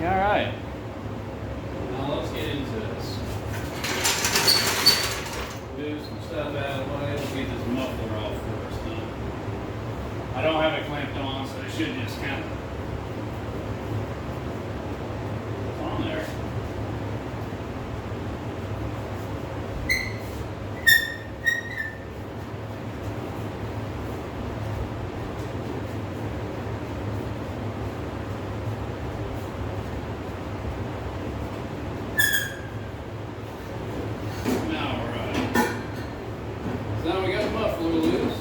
Alright, now let's get into this. Move some stuff out of the way. Let's get this muffler off first. I don't have it clamped on, so it should just kind of it's on there. Now we got the muffler loose.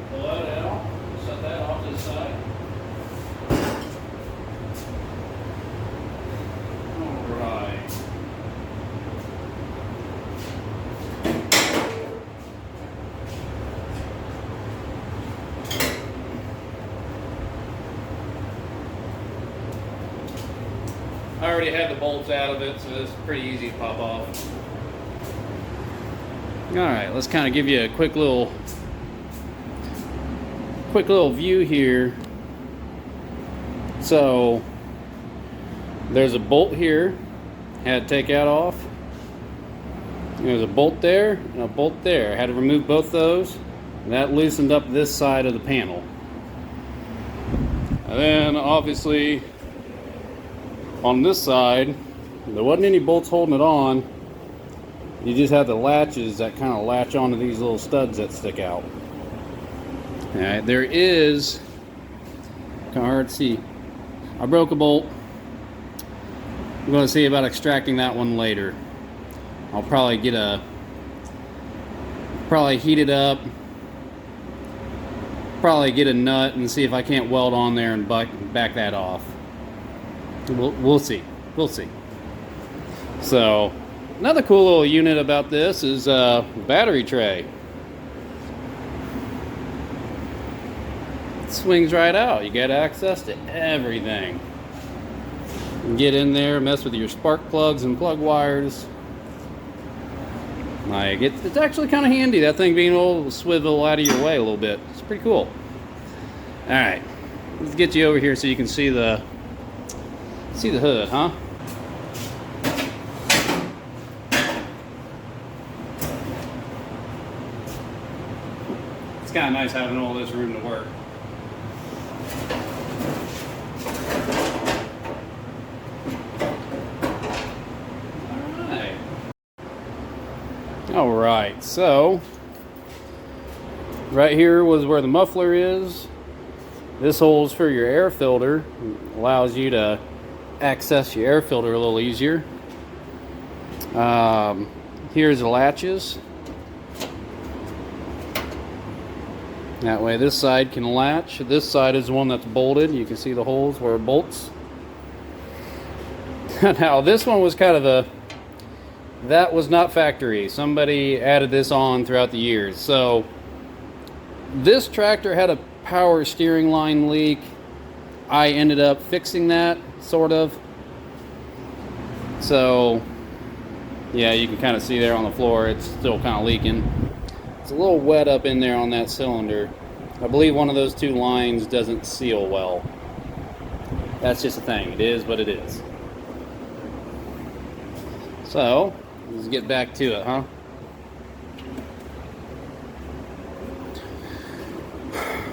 Pull that out. Set that off to the side. Alright. I already had the bolts out of it, so it's pretty easy to pop off. Alright, let's kind of give you a quick little view here. So there's a bolt here, had to take that off. There's a bolt there and a bolt there. I had to remove both those, and that loosened up this side of the panel. And then obviously on this side there wasn't any bolts holding it on. You just have the latches that kind of latch onto these little studs that stick out. Alright, there is, kind of hard to see, I broke a bolt. I'm going to see about extracting that one later. I'll probably heat it up, probably get a nut and see if I can't weld on there and back that off. We'll see. So another cool little unit about this is a battery tray. It swings right out. You get access to everything. You can get in there, mess with your spark plugs and plug wires. Like it's actually kind of handy, that thing being able to swivel out of your way a little bit. It's pretty cool. Alright, let's get you over here so you can see the hood, huh? It's kind of nice having all this room to work. Alright, so right here was where the muffler is. This hole's for your air filter. It allows you to access your air filter a little easier. Here's the latches. That way this side can latch. This side is the one that's bolted. You can see the holes where it bolts. Now this one was kind of that was not factory. Somebody added this on throughout the years. So this tractor had a power steering line leak. I ended up fixing that, sort of. So yeah, you can kind of see there on the floor, it's still kind of leaking. It's a little wet up in there on that cylinder. I believe one of those two lines doesn't seal well. That's just a thing. It is what it is. So let's get back to it, huh?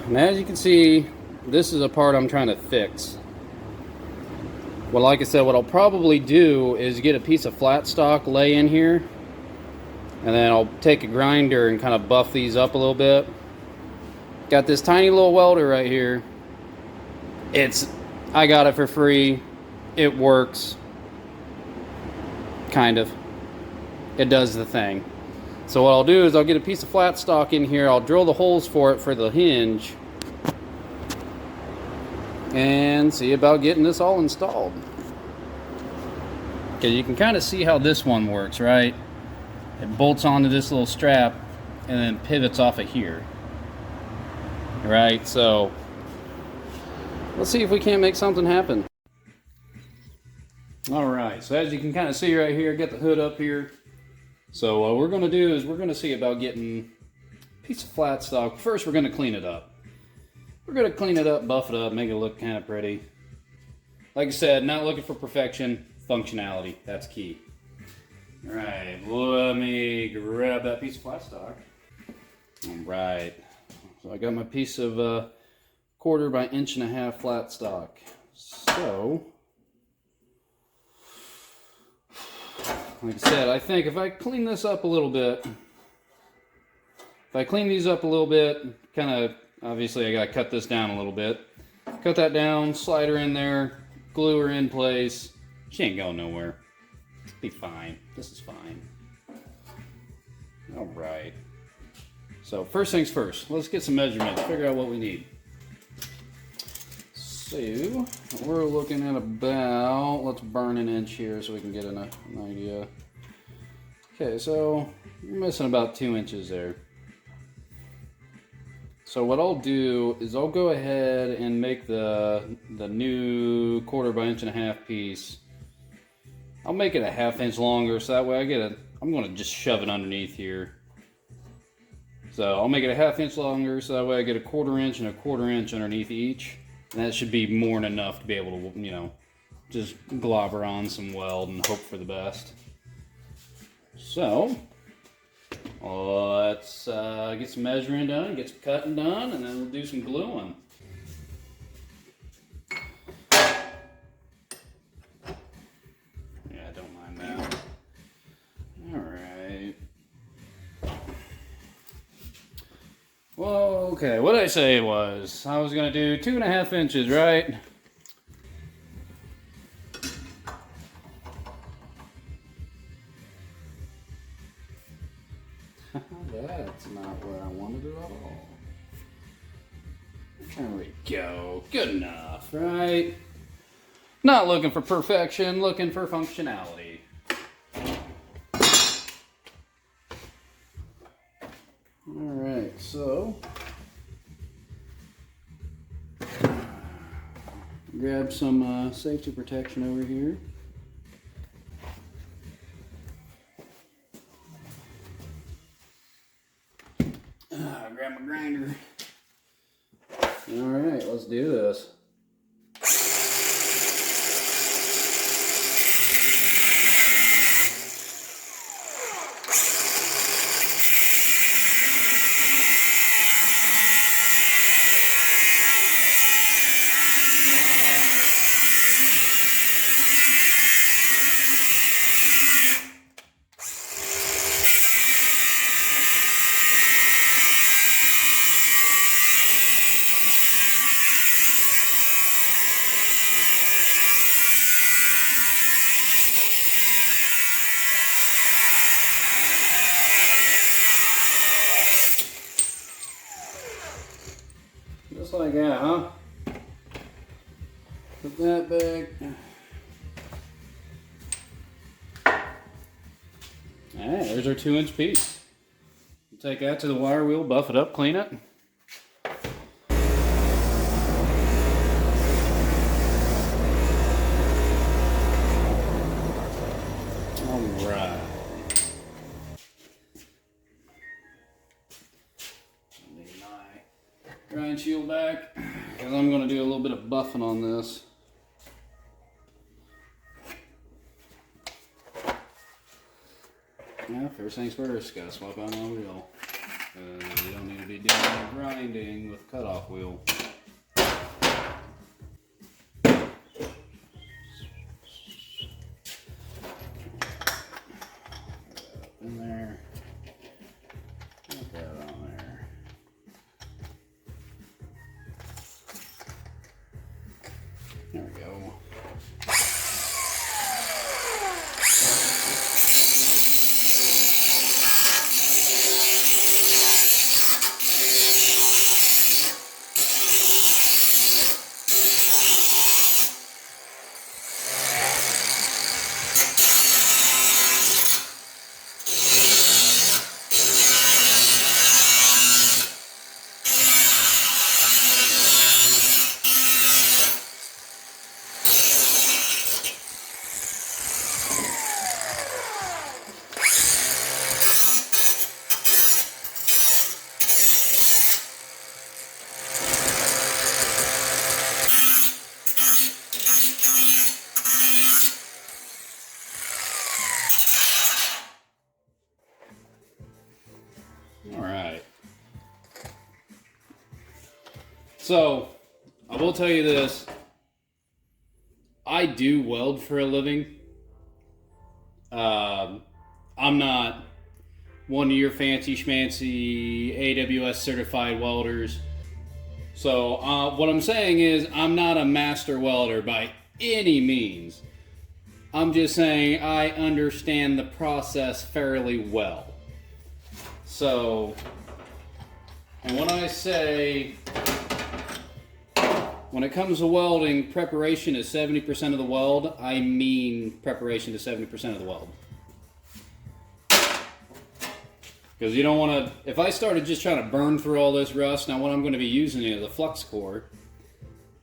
And as you can see, this is a part I'm trying to fix. Well, like I said, what I'll probably do is get a piece of flat stock, lay in here, and then I'll take a grinder and kind of buff these up a little bit. Got this tiny little welder right here. I got it for free. It works. Kind of. It does the thing. So what I'll do is I'll get a piece of flat stock in here. I'll drill the holes for it for the hinge and see about getting this all installed. Okay, you can kind of see how this one works, right? It bolts onto this little strap and then pivots off of here. Right, so let's see if we can't make something happen. Alright, so as you can kind of see right here, get the hood up here. So what we're going to do is we're going to see about getting a piece of flat stock. First we're going to clean it up. We're going to clean it up, buff it up, make it look kind of pretty. like I said, not looking for perfection, functionality. That's key. All right, let me grab that piece of flat stock. All right, so I got my piece of 1/4 by 1.5 inch flat stock. So, like I said, I think if I clean this up a little bit, kind of, obviously I gotta cut this down a little bit. Cut that down, slide her in there, glue her in place. She ain't going nowhere. Be fine. This is fine. All right. So first things first, let's get some measurements, figure out what we need. So we're looking at about, let's burn 1 inch here so we can get an idea. Okay, so we're missing about 2 inches there. So what I'll do is I'll go ahead and make the new 1/4 by 1.5 inch piece. I'll make it a 1/2 inch longer, so that way I'm going to just shove it underneath here. So I'll make it a 1/2 inch longer, so that way I get a 1/4 inch and a 1/4 inch underneath each. And that should be more than enough to be able to, you know, just globber on some weld and hope for the best. So let's get some measuring done, get some cutting done, and then we'll do some gluing. Yeah, I don't mind that. Alright. Well, okay, what did I say it was? I was going to do 2.5 inches, right? That's not where I wanted it at all. There we go. Good enough, right? Not looking for perfection, looking for functionality. Alright, so grab some safety protection over here. Grab my grinder. Alright, let's do this. Just like that, huh? Put that back. Alright, there's our 2 inch piece. We'll take that to the wire wheel, buff it up, clean it. Alright. Grind shield back, because I'm going to do a little bit of buffing on this. Yeah, first things first, gotta swap out my wheel. You don't need to be doing any grinding with cutoff wheel. In there. Put that on there. There we go. So, I will tell you this. I do weld for a living. I'm not one of your fancy schmancy AWS certified welders. So what I'm saying is I'm not a master welder by any means. I'm just saying I understand the process fairly well. So, and when I say, when it comes to welding, preparation is 70% of the weld, I mean preparation to 70% of the weld. Because you don't want to, if I started just trying to burn through all this rust, now what I'm going to be using is a flux core.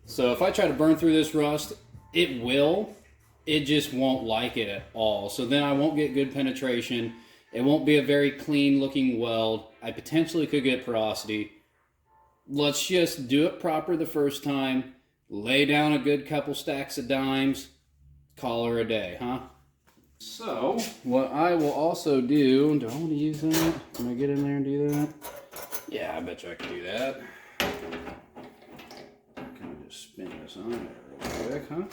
So if I try to burn through this rust, it will. It just won't like it at all. So then I won't get good penetration. It won't be a very clean looking weld. I potentially could get porosity. Let's just do it proper the first time. Lay down a good couple stacks of dimes. Call her a day, huh? So, what I will also do, I want to use that? Can I get in there and do that? Yeah, I bet you I can do that. Can I just spin this on there real quick, huh?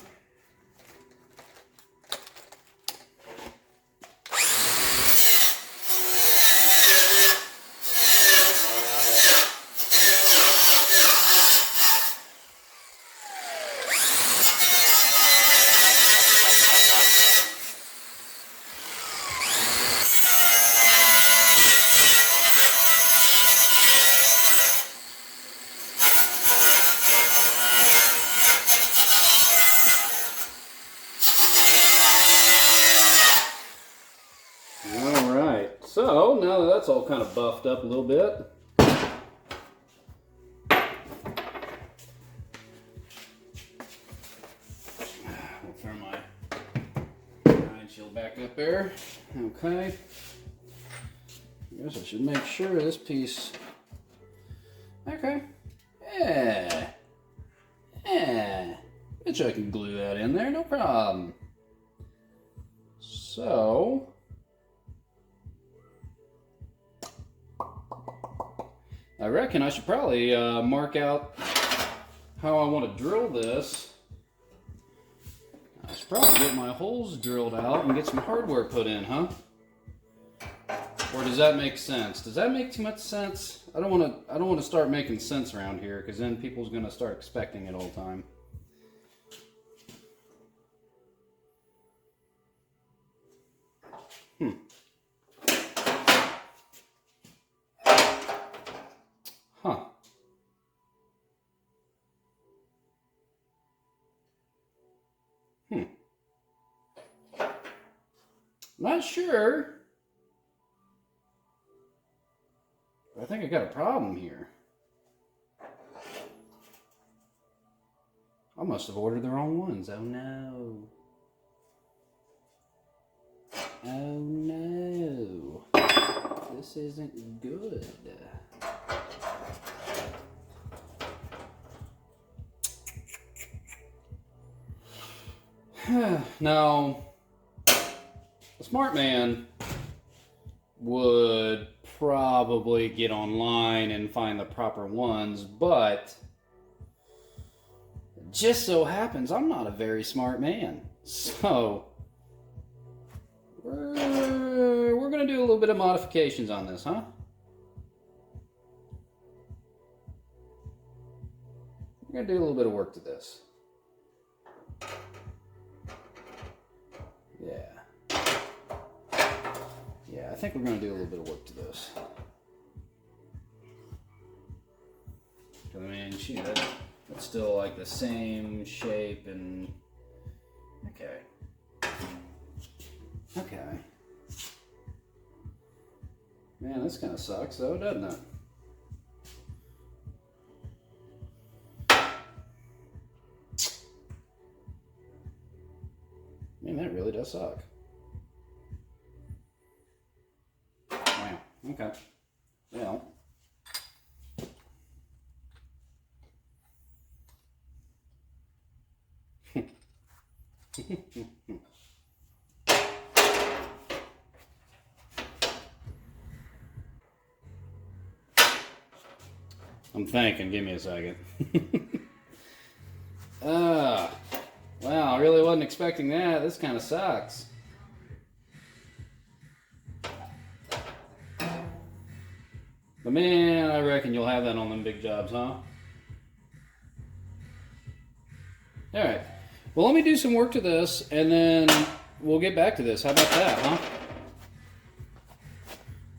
So, now that that's all kind of buffed up a little bit, we'll throw my iron shield back up there. Okay. I guess I should make sure this piece, okay. Yeah. Bet you I can glue that in there, no problem. So, I reckon I should probably mark out how I want to drill this. I should probably get my holes drilled out and get some hardware put in, huh? Or does that make sense? Does that make too much sense? I don't want to start making sense around here, because then people's going to start expecting it all the time. Huh. Not sure. But I think I got a problem here. I must have ordered the wrong ones. Oh no. Oh no. This isn't good. Now, a smart man would probably get online and find the proper ones, but it just so happens I'm not a very smart man. So, we're going to do a little bit of modifications on this, huh? We're going to do a little bit of work to this. Yeah, I think we're going to do a little bit of work to this. I mean, shoot, that's still like the same shape and... Okay. Okay. Man, this kind of sucks though, doesn't it? Man, that really does suck. Wow, okay. Well. I'm thinking. Give me a second. Wow, I really wasn't expecting that. This kind of sucks. But man, I reckon you'll have that on them big jobs, huh? Alright. Well, let me do some work to this, and then we'll get back to this. How about that, huh?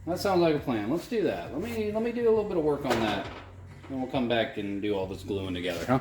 That sounds like a plan. Let's do that. Let me do a little bit of work on that. And we'll come back and do all this gluing together, huh?